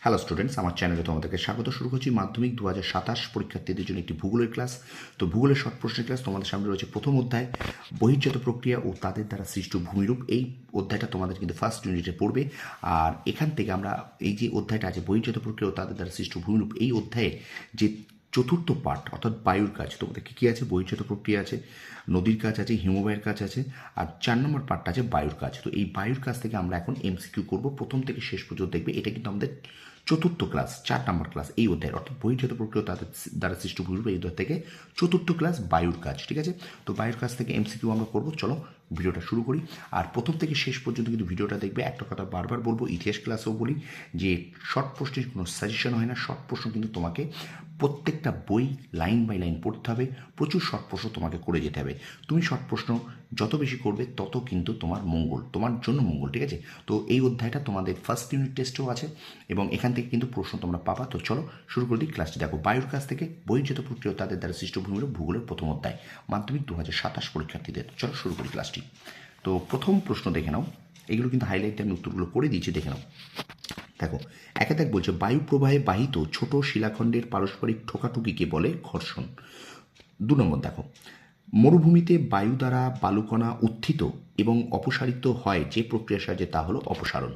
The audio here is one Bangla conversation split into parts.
হ্যালো স্টুডেন্টস, আমার চ্যানেলে তোমাদেরকে স্বাগত। শুরু করছি মাধ্যমিক 2027 পরীক্ষার্থীদের জন্য একটি ভূগোলের ক্লাস। তো ভূগোলের শর্ট প্রশ্নের ক্লাস তোমাদের সামনে রয়েছে। প্রথম অধ্যায় বহির্জাত প্রক্রিয়া ও তাদের দ্বারা সৃষ্ট ভূমিরূপ। এই অধ্যায়টা তোমাদের কিন্তু ফার্স্ট ইউনিটে পড়বে। আর এখান থেকে আমরা এই যে অধ্যায়টা আছে বহির্জাত প্রক্রিয়া ও তাদের দ্বারা সৃষ্ট ভূমিরূপ, এই অধ্যায়ে যে চতুর্থ পার্ট অর্থাৎ বায়ুর কাজ, তোমাদের কী কী আছে? বহির্জাত প্রক্রিয়া আছে, নদীর কাজ আছে, হিমবাহের কাজ আছে, আর 4 নম্বর পার্টটা আছে বায়ুর কাজ। তো এই বায়ুর কাজ থেকে আমরা এখন এমসিকিউ করব। প্রথম থেকে শেষ পর্যন্ত দেখবে। এটা কিন্তু আমাদের চতুর্থ ক্লাস, 4 নম্বর ক্লাস এই অধ্যায়ের, অর্থাৎ বহির্জাত প্রক্রিয়া তাদের দ্বারা সৃষ্ট ভূমিরূপ এই অধ্যায় থেকে চতুর্থ ক্লাস বায়ুর কাজ। ঠিক আছে, তো বায়ুর কাজ থেকে এমসিকিউ আমরা করবো। চলো ভিডিওটা শুরু করি। আর প্রথম থেকে শেষ পর্যন্ত কিন্তু ভিডিওটা দেখবে। একটা কথা বারবার বলবো, ইতিহাস ক্লাসেও বলি যে শর্ট প্রশ্নের কোনো সাজেশন হয় না। শর্ট প্রশ্ন কিন্তু তোমাকে প্রত্যেকটা বই লাইন বাই লাইন পড়তে হবে। প্রচুর শর্ট প্রশ্ন তোমাকে করে যেতে হবে। তুমি শর্ট প্রশ্ন যত বেশি করবে তত কিন্তু তোমার মঙ্গল, তোমার জন্য মঙ্গল। ঠিক আছে, তো এই অধ্যায়টা তোমাদের ফার্স্ট ইউনিট টেস্টেও আছে এবং এখান থেকে কিন্তু প্রশ্ন তোমরা পাবা। তো চলো শুরু করে দিই ক্লাসটি। দেখো, বায়ুর কাছ থেকে বহির্জাত প্রক্রিয়া তাদের দ্বারা সৃষ্ট ভূমিরূপ, ভূগোলের প্রথম অধ্যায়, মাধ্যমিক 2027 পরীক্ষার্থীদের। চলো শুরু করি ক্লাসটি। তো প্রথম প্রশ্ন দেখে নাও। এগুলো কিন্তু হাইলাইটে আমি উত্তরগুলো করে দিয়েছি, দেখে নাও। দেখো, একে দেখ বলছে বায়ু প্রবাহে বাহিত ছোট শিলাখণ্ডের পারস্পরিক ঠোকাঠুকিকে বলে ঘর্ষণ। 2 নম্বর দেখো, মরুভূমিতে বায়ু দ্বারা বালুকণা উত্থিত এবং অপসারিত হয় যে প্রক্রিয়ার সাহায্যে তা হলো অপসারণ।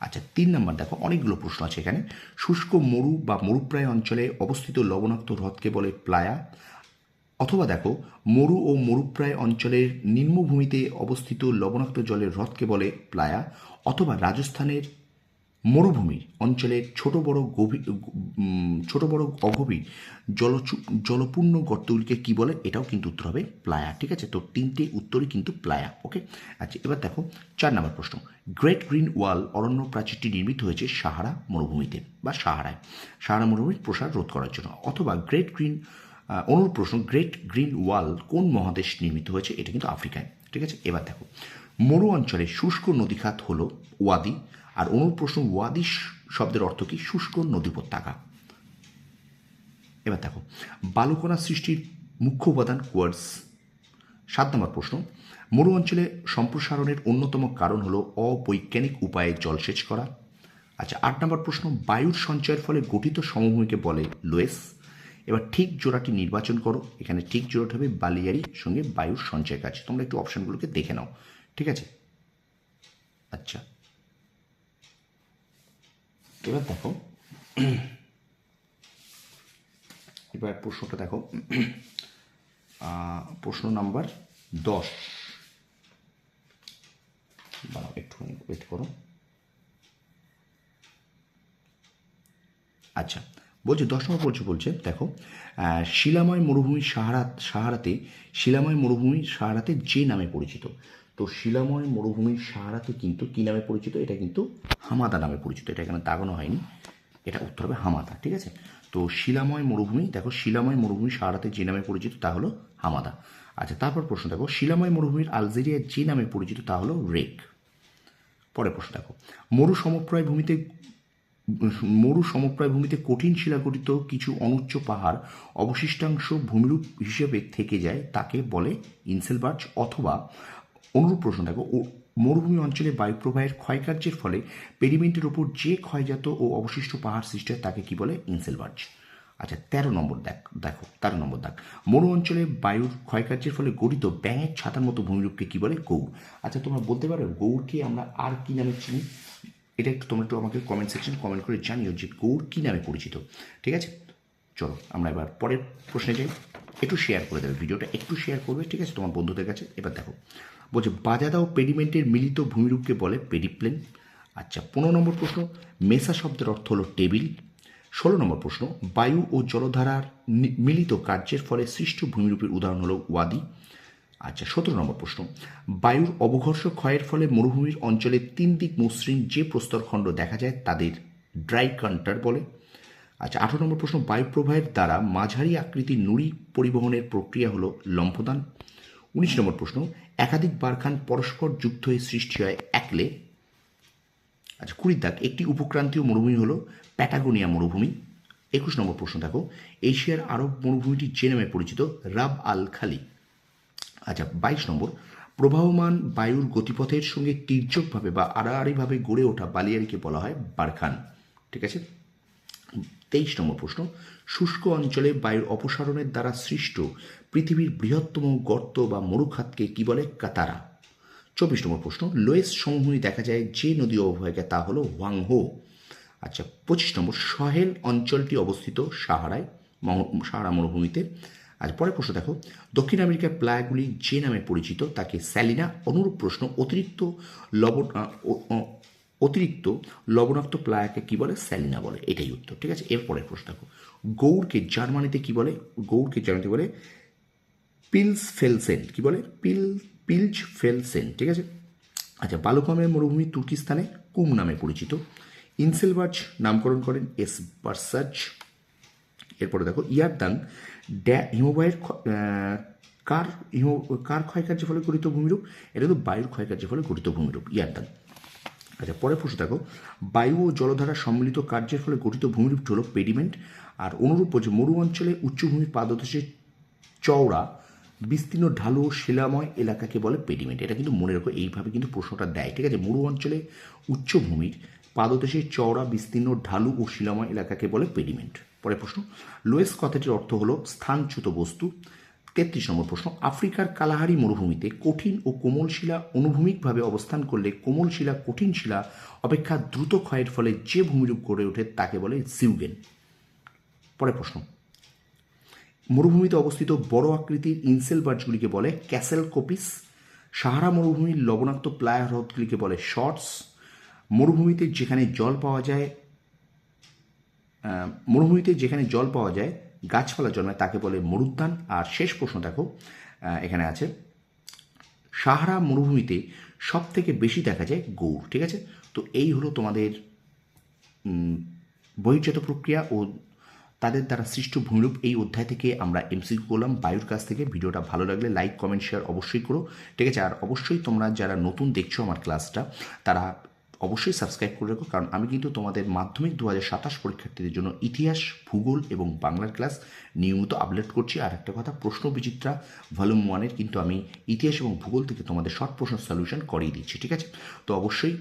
আচ্ছা, 3 নম্বর দেখো, অনেকগুলো প্রশ্ন আছে এখানে। শুষ্ক মরু বা মরুপ্রায় অঞ্চলে অবস্থিত লবণাক্ত হ্রদকে বলে প্লায়া। অথবা দেখো, মরু ও মরুপ্রায় অঞ্চলের নিম্নভূমিতে অবস্থিত লবণাক্ত জলের হ্রদকে বলে প্লায়া। অথবা রাজস্থানের মরুভূমির অঞ্চলের ছোট বড় অগভীর জলপূর্ণ গর্তগুলিকে কী বলে? এটাও কিন্তু উত্তর হবে প্লায়া। ঠিক আছে, তো 3টে উত্তরই কিন্তু প্লায়া। ওকে, আচ্ছা এবার দেখো 4 নম্বর প্রশ্ন। গ্রেট গ্রিন ওয়াল অরণ্য প্রাচীরটি নির্মিত হয়েছে সাহারা মরুভূমিতে বা সাহারায়, সাহারা মরুভূমির প্রসার রোধ করার জন্য। অথবা অনুরূপ প্রশ্ন, গ্রেট গ্রিন ওয়াল কোন মহাদেশ নির্মিত হয়েছে? এটা কিন্তু আফ্রিকায়। ঠিক আছে, এবার দেখো, মরু অঞ্চলে শুষ্ক নদীখাত হলো ওয়াদি। আর অনুরূপ প্রশ্ন, ওয়াদি শব্দের অর্থ কি? শুষ্ক নদী উপত্যকা। এবার দেখো, বালুকণা সৃষ্টির মুখ্য উপাদান কোয়ার্টজ। 7 নম্বর প্রশ্ন, মরু অঞ্চলে সম্প্রসারণের অন্যতম কারণ হলো অবৈজ্ঞানিক উপায়ে জলসেচ করা। আচ্ছা, 8 নম্বর প্রশ্ন, বায়ুর সঞ্চয়ের ফলে গঠিত সমভূমিকে বলে লোয়েস। এবার ঠিক জোড়াটি নির্বাচন করো। এখানে ঠিক জোড়াটা হবে বালিয়ারি সঙ্গে বায়ুর সঞ্চয় কাজ। তোমরা একটু অপশানগুলোকে দেখে নাও। ঠিক আছে, আচ্ছা এবার দেখো, এবার প্রশ্নটা দেখো, প্রশ্ন নাম্বার 10। দাঁড়াও একটু ওয়েট করো। আচ্ছা, বলছে 10 নম্বর বলছে দেখো, শিলাময় মরুভূমি সাহারাতে যে নামে পরিচিত। তো শিলাময় মরুভূমি সাহারাতে কিন্তু কী নামে পরিচিত? এটা কিন্তু হামাদা নামে পরিচিত। এটা এখানে দাগানো হয়নি, এটা উত্তর হবে হামাদা। ঠিক আছে, তো শিলাময় মরুভূমি, দেখো শিলাময় মরুভূমি সাহারাতে যে নামে পরিচিত তা হলো হামাদা। আচ্ছা, তারপর প্রশ্ন দেখো, শিলাময় মরুভূমির আলজেরিয়া যে নামে পরিচিত তা হলো রেক। পরের প্রশ্ন দেখো, মরু সমপ্রায় ভূমিতে কঠিন শিলাগঠিত কিছু অনুচ্চ পাহাড় অবশিষ্টাংশ ভূমিরূপ হিসেবে থেকে যায়, তাকে বলে ইনসেলবার্জ। অথবা অনুরূপ প্রশ্ন দেখো, মরুভূমি অঞ্চলে বায়ুপ্রবাহের ক্ষয়কার্যের ফলে পেডিমেন্টের ওপর যে ক্ষয়জাত ও অবশিষ্ট পাহাড় সৃষ্টি হয় তাকে কি বলে? ইনসেলবার্জ। আচ্ছা, 13 নম্বর দেখো 13 নম্বর দাগ, মরু অঞ্চলে বায়ুর ক্ষয়কার্যের ফলে গঠিত ব্যাঙের ছাতার মতো ভূমিরূপকে কি বলে? গৌর। আচ্ছা, তোমরা বলতে পারো গৌরকে আমরা আর কি নামে চিনি? এটা তোমরা একটু আমাকে কমেন্ট সেকশন কমেন্ট করে জানিও যে গৌর কী নামে পরিচিত। ঠিক আছে, চলো আমরা এবার পরের প্রশ্নে যাই। একটু শেয়ার করে দেবে ভিডিওটা, একটু শেয়ার করবে। ঠিক আছে, তোমার বন্ধুদের কাছে। এবার দেখো, বলছে বাজাদা ও পেডিমেন্টের মিলিত ভূমিরূপকে বলে পেডিপ্লেন। আচ্ছা, 15 নম্বর প্রশ্ন, মেসা শব্দের অর্থ হলো টেবিল। 16 নম্বর প্রশ্ন, বায়ু ও জলধারার মিলিত কার্যের ফলে সৃষ্ট ভূমিরূপের উদাহরণ হলো ওয়াদি। আচ্ছা, 17 নম্বর প্রশ্ন, বায়ুর অবঘর্ষ ক্ষয়ের ফলে মরুভূমির অঞ্চলে 3 দিক মসৃণ যে প্রস্তরখণ্ড দেখা যায় তাদের ড্রাই কান্টার বলে। আচ্ছা, 18 নম্বর প্রশ্ন, বায়ুপ্রবাহের দ্বারা মাঝারি আকৃতির নুড়ি পরিবহনের প্রক্রিয়া হলো লম্ফদান। 19 নম্বর প্রশ্ন, একাধিক বারখান পরস্পর যুক্ত হয়ে সৃষ্টি হয় একলে। আচ্ছা, 20 দাগ, একটি উপক্রান্তীয় মরুভূমি হলো প্যাটাগোনিয়া মরুভূমি। 21 নম্বর প্রশ্ন দেখো, এশিয়ার আরব মরুভূমিটি যে নামে পরিচিত? রাব আল খালি। আচ্ছা, 22 নম্বর, প্রবাহমান বায়ুর গতিপথের সঙ্গে তির্যকভাবে বা আড়াআড়িভাবে গড়ে ওঠা বালিয়াড়িকে বলা হয় বারখান। ঠিক আছে। 23 নম্বর প্রশ্ন, শুষ্ক অঞ্চলে বায়ুর অপসারণের দ্বারা সৃষ্ট পৃথিবীর বৃহত্তম গর্ত বা মরুখাতকে কি বলে? কাতারা। 24 নম্বর প্রশ্ন, লোয়েস সমভূমি দেখা যায় যে নদী অববাহিকা তা হলো হোয়াংহো। আচ্ছা, 25 নম্বর, সাহেল অঞ্চলটি অবস্থিত সাহারায়, সাহারা মরুভূমিতে। আজ পরের প্রশ্ন দেখো, দক্ষিণ আমেরিকার প্লায়াগুলি যে নামে পরিচিত তাকে স্যালিনা। অনুরূপ প্রশ্ন, অতিরিক্ত লবণাক্ত প্লায়াকে কি বলে? স্যালিনা বলে। এটাই উত্তর। ঠিক আছে, এরপরের প্রশ্ন দেখো, গৌড়কে জার্মানিতে কি বলে? গৌড়কে জার্মানিতে বলে পিলসফেলসেন। কি বলে? পিলজফেলসেন। ঠিক আছে। আচ্ছা, বালুকামের মরুভূমি তুর্কিস্তানে কুম নামে পরিচিত। ইনসেলবার্জ নামকরণ করেন এস বার্সাজ। এরপরে দেখো, ইয়ারদাং হিমবাহের কার ক্ষয়কার্যের ফলে গঠিত ভূমিরূপ? এটা তো বায়ুর ক্ষয়কার্যের ফলে গঠিত ভূমিরূপ ইয়ারদাং। আচ্ছা, পরের প্রশ্ন দেখো, বায়ু ও জলধারা সম্মিলিত কার্যের ফলে গঠিত ভূমিরূপটি হল পেডিমেন্ট। আর অনুরূপ যে মরু অঞ্চলে উচ্চভূমির পাদদেশে চওড়া বিস্তীর্ণ ঢালু ও শিলাময় এলাকাকে বলে পেডিমেন্ট। এটা কিন্তু মনে রাখো, এইভাবে কিন্তু প্রশ্নটা দেয়। ঠিক আছে, মরু অঞ্চলে উচ্চভূমির পাদদেশে চওড়া বিস্তীর্ণ ঢালু ও শিলাময় এলাকাকে বলে পেডিমেন্ট। পরের প্রশ্ন, লোয়েস কথাটির অর্থ হলো স্থানচ্যুত বস্তু। 33 নম্বর প্রশ্ন, আফ্রিকার কালাহারি মরুভূমিতে কঠিন ও কোমল শিলা অনুভূমিকভাবে অবস্থান করলে কোমল শিলা কঠিন শিলা অপেক্ষা দ্রুত ক্ষয়ের ফলে যে ভূমিরূপ গড়ে ওঠে তাকে বলে জিউগেন। পরের প্রশ্ন, মরুভূমিতে অবস্থিত বড় আকৃতির ইনসেলবার্জগুলিকে বলে ক্যাসেল কোপিস। সাহারা মরুভূমির লবণাক্ত প্লায়া হ্রদগুলিকে বলে শর্টস। মরুভূমিতে যেখানে জল পাওয়া যায় গাছপালা জন্মায় তাকে বলে মরুদ্যান। আর শেষ প্রশ্ন দেখো, এখানে আছে সাহারা মরুভূমিতে সব থেকে বেশি দেখা যায় গৌড়। ঠিক আছে, তো এই হলো তোমাদের বহির্জাত প্রক্রিয়া ও তাদের দ্বারা সৃষ্ট ভূমিরূপ। এই অধ্যায় থেকে আমরা এমসিকিউ করলাম বায়ুর কাছ থেকে। ভিডিওটা ভালো লাগলে লাইক কমেন্ট শেয়ার অবশ্যই করো। ঠিক আছে, আর অবশ্যই তোমরা যারা নতুন দেখছো আমার ক্লাসটা তারা অবশ্যই সাবস্ক্রাইব করে রাখো, কারণ আমি কিন্তু তোমাদের মাধ্যমিক 2027 পরীক্ষার্থীদের জন্য ইতিহাস, ভূগোল এবং বাংলার ক্লাস নিয়মিত আপলোড করছি। আর একটা কথা, প্রশ্ন বিচিত্রা ভলিউম 1-এর কিন্তু আমি ইতিহাস এবং ভূগোল থেকে তোমাদের শর্ট প্রশ্ন সলিউশন করিয়ে দিচ্ছি। ঠিক আছে, তো অবশ্যই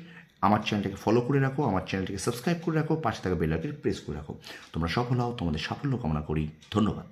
আমার চ্যানেলটাকে ফলো করে রাখো, আমার চ্যানেলটাকে সাবস্ক্রাইব করে রাখো, পাশে থাকা বেল আইকন প্রেস করে রাখো। তোমরা সফল হও, তোমাদের সাফল্য কামনা করি। ধন্যবাদ।